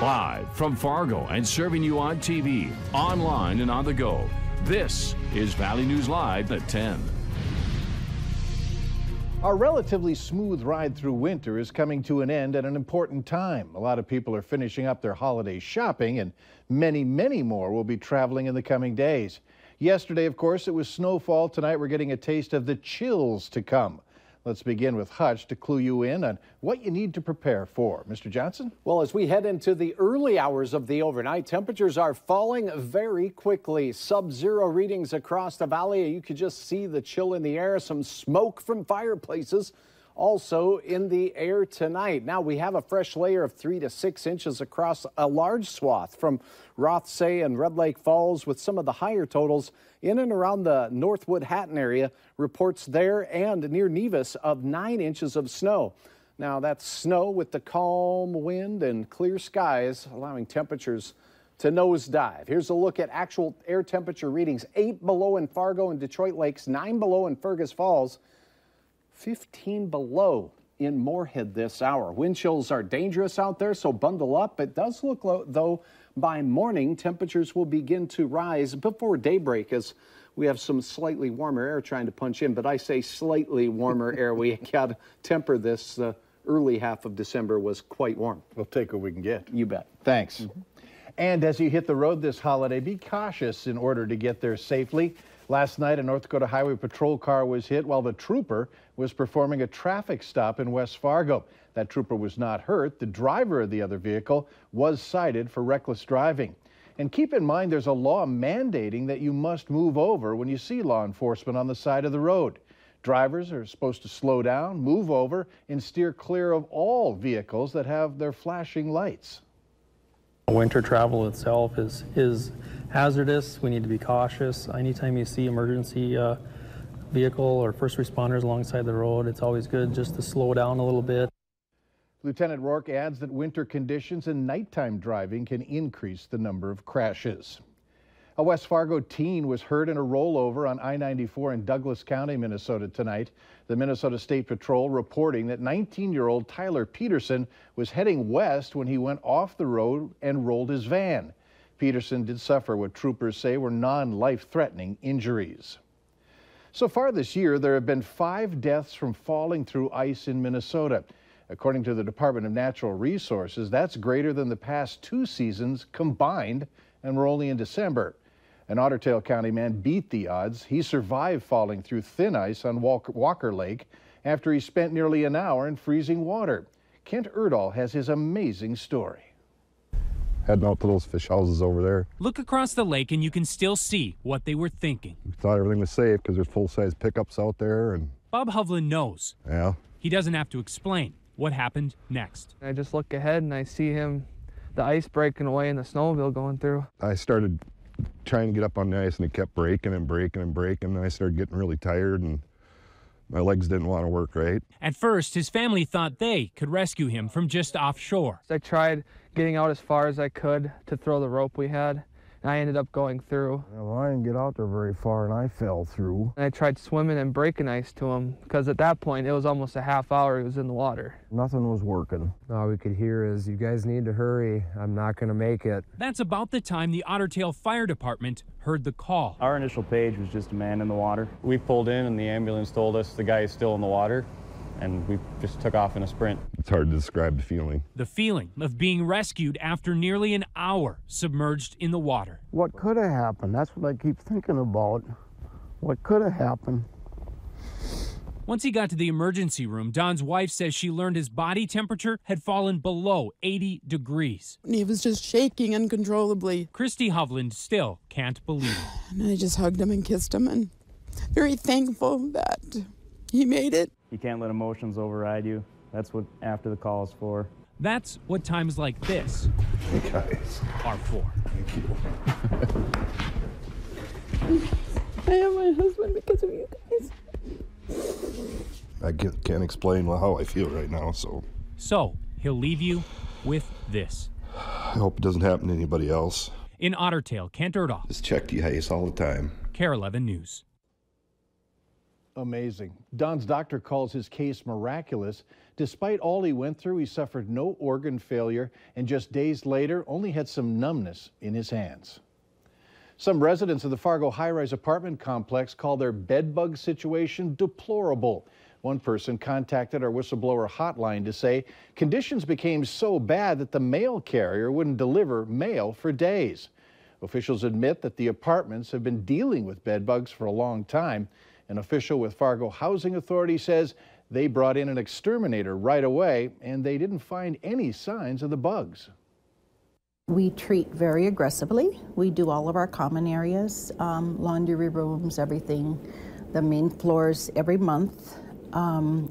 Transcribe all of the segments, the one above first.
Live from Fargo and serving you on TV, online, and on the go. This is Valley News Live at 10. Our relatively smooth ride through winter is coming to an end at an important time. A lot of people are finishing up their holiday shopping, and many, many more will be traveling in the coming days. Yesterday, of course, it was snowfall. Tonight, we're getting a taste of the chills to come. Let's begin with Hutch to clue you in on what you need to prepare for. Mr. Johnson? Well, as we head into the early hours of the overnight, temperatures are falling very quickly. Sub-zero readings across the valley. You could just see the chill in the air, some smoke from fireplaces also in the air tonight. Now we have a fresh layer of 3 to 6 inches across a large swath from Rothsay and Red Lake Falls, with some of the higher totals in and around the Northwood Hatton area. Reports there and near Nevis of 9 inches of snow. Now that's snow with the calm wind and clear skies, allowing temperatures to nosedive. Here's a look at actual air temperature readings. 8 below in Fargo and Detroit Lakes, 9 below in Fergus Falls, 15 below in Moorhead this hour. Wind chills are dangerous out there, so bundle up. It does look though by morning temperatures will begin to rise before daybreak, as we have some slightly warmer air trying to punch in. But I say slightly warmer air. We got to temper this. The early half of December was quite warm. We'll take what we can get. You bet. Thanks. And as you hit the road this holiday, be cautious in order to get there safely. Last night, a North Dakota Highway Patrol car was hit while the trooper was performing a traffic stop in West Fargo. That trooper was not hurt. The driver of the other vehicle was cited for reckless driving. And keep in mind, there's a law mandating that you must move over when you see law enforcement on the side of the road. Drivers are supposed to slow down, move over, and steer clear of all vehicles that have their flashing lights. Winter travel itself is hazardous. We need to be cautious. Anytime you see emergency vehicle or first responders alongside the road, it's always good just to slow down a little bit. Lieutenant Rourke adds that winter conditions and nighttime driving can increase the number of crashes. A West Fargo teen was hurt in a rollover on I-94 in Douglas County, Minnesota tonight. The Minnesota State Patrol reporting that 19-year-old Tyler Peterson was heading west when he went off the road and rolled his van. Peterson did suffer what troopers say were non-life-threatening injuries. So far this year, there have been 5 deaths from falling through ice in Minnesota. According to the Department of Natural Resources, that's greater than the past 2 seasons combined, and we're only in December. An Otter Tail County man beat the odds. He survived falling through thin ice on Walker Lake after he spent nearly an hour in freezing water. Kent Erdahl has his amazing story. Heading out to those fish houses over there. Look across the lake and you can still see what they were thinking. We thought everything was safe because there's full-size pickups out there. And Bob Hovland knows. Yeah. He doesn't have to explain what happened next. I just look ahead and I see the ice breaking away and the snowmobile going through. I started trying to get up on the ice and it kept breaking and breaking and breaking. And I started getting really tired and my legs didn't want to work right. At first, his family thought they could rescue him from just offshore. I tried getting out as far as I could to throw the rope we had, and I ended up going through. Well, I didn't get out there very far, and I fell through. And I tried swimming and breaking ice to him, because at that point, it was almost a half hour he was in the water. Nothing was working. All we could hear is, "You guys need to hurry. I'm not going to make it." That's about the time the Otter Tail Fire Department heard the call. Our initial page was just a man in the water. We pulled in, and the ambulance told us the guy is still in the water, and we just took off in a sprint. It's hard to describe the feeling. The feeling of being rescued after nearly an hour submerged in the water. What could have happened? That's what I keep thinking about. What could have happened? Once he got to the emergency room, Don's wife says she learned his body temperature had fallen below 80 degrees. He was just shaking uncontrollably. Christy Hovland still can't believe it. And I just hugged him and kissed him, and very thankful that he made it. You can't let emotions override you. That's what after the call is for. That's what times like this are for. Thank you. I have my husband because of you guys. I can't explain how I feel right now, so. So, he'll leave you with this. I hope it doesn't happen to anybody else. In Otter Tail, Kent Erdahl. Just check the ice all the time. KARE 11 News. Amazing. Don's doctor calls his case miraculous. Despite all he went through, he suffered no organ failure and just days later only had some numbness in his hands. Some residents of the Fargo high-rise apartment complex call their bedbug situation deplorable. One person contacted our whistleblower hotline to say conditions became so bad that the mail carrier wouldn't deliver mail for days. Officials admit that the apartments have been dealing with bedbugs for a long time. An official with Fargo Housing Authority says they brought in an exterminator right away and they didn't find any signs of the bugs. We treat very aggressively. We do all of our common areas, laundry rooms, everything, the main floors every month.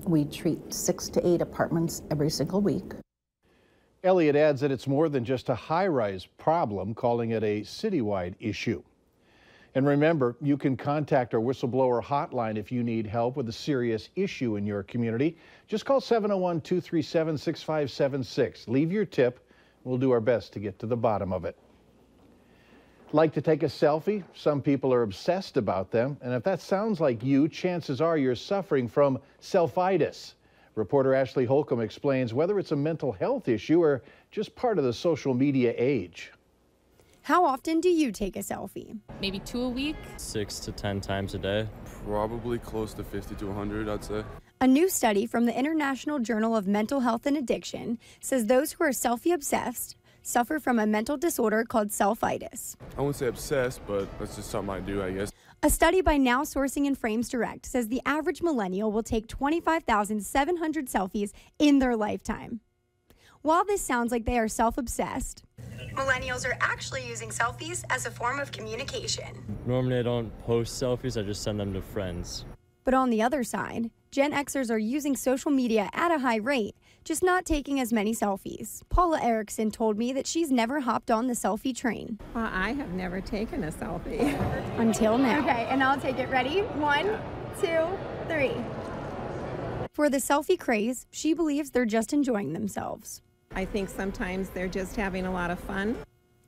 We treat 6 to 8 apartments every single week. Elliott adds that it's more than just a high-rise problem, calling it a citywide issue. And remember, you can contact our whistleblower hotline if you need help with a serious issue in your community. Just call 701-237-6576. Leave your tip. We'll do our best to get to the bottom of it. Like to take a selfie? Some people are obsessed about them. And if that sounds like you, chances are you're suffering from selfitis. Reporter Ashley Holcomb explains whether it's a mental health issue or just part of the social media age. How often do you take a selfie? Maybe 2 a week. 6 to 10 times a day. Probably close to 50 to 100, I'd say. A new study from the International Journal of Mental Health and Addiction says those who are selfie obsessed suffer from a mental disorder called selfitis. I wouldn't say obsessed, but that's just something I do, I guess. A study by Now Sourcing and Frames Direct says the average millennial will take 25,700 selfies in their lifetime. While this sounds like they are self-obsessed, millennials are actually using selfies as a form of communication. Normally I don't post selfies, I just send them to friends. But on the other side, Gen Xers are using social media at a high rate, just not taking as many selfies. Paula Erickson told me that she's never hopped on the selfie train. Well, I have never taken a selfie. Until now. Okay, and I'll take it. Ready? 1, 2, 3. For the selfie craze, she believes they're just enjoying themselves. I think sometimes they're just having a lot of fun.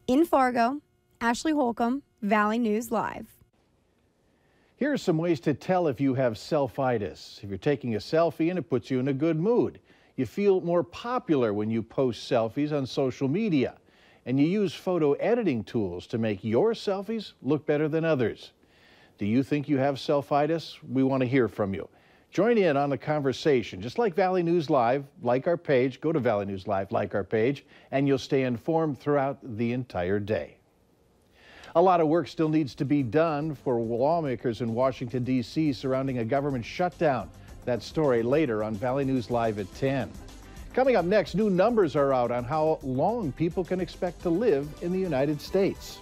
In Fargo, Ashley Holcomb, Valley News Live. Here are some ways to tell if you have selfitis. If you're taking a selfie and it puts you in a good mood. You feel more popular when you post selfies on social media. And you use photo editing tools to make your selfies look better than others. Do you think you have selfitis? We want to hear from you. Join in on the conversation. Just like Valley News Live, like our page. Go to Valley News Live, like our page, and you'll stay informed throughout the entire day. A lot of work still needs to be done for lawmakers in Washington, D.C. surrounding a government shutdown. That story later on Valley News Live at 10. Coming up next, new numbers are out on how long people can expect to live in the United States.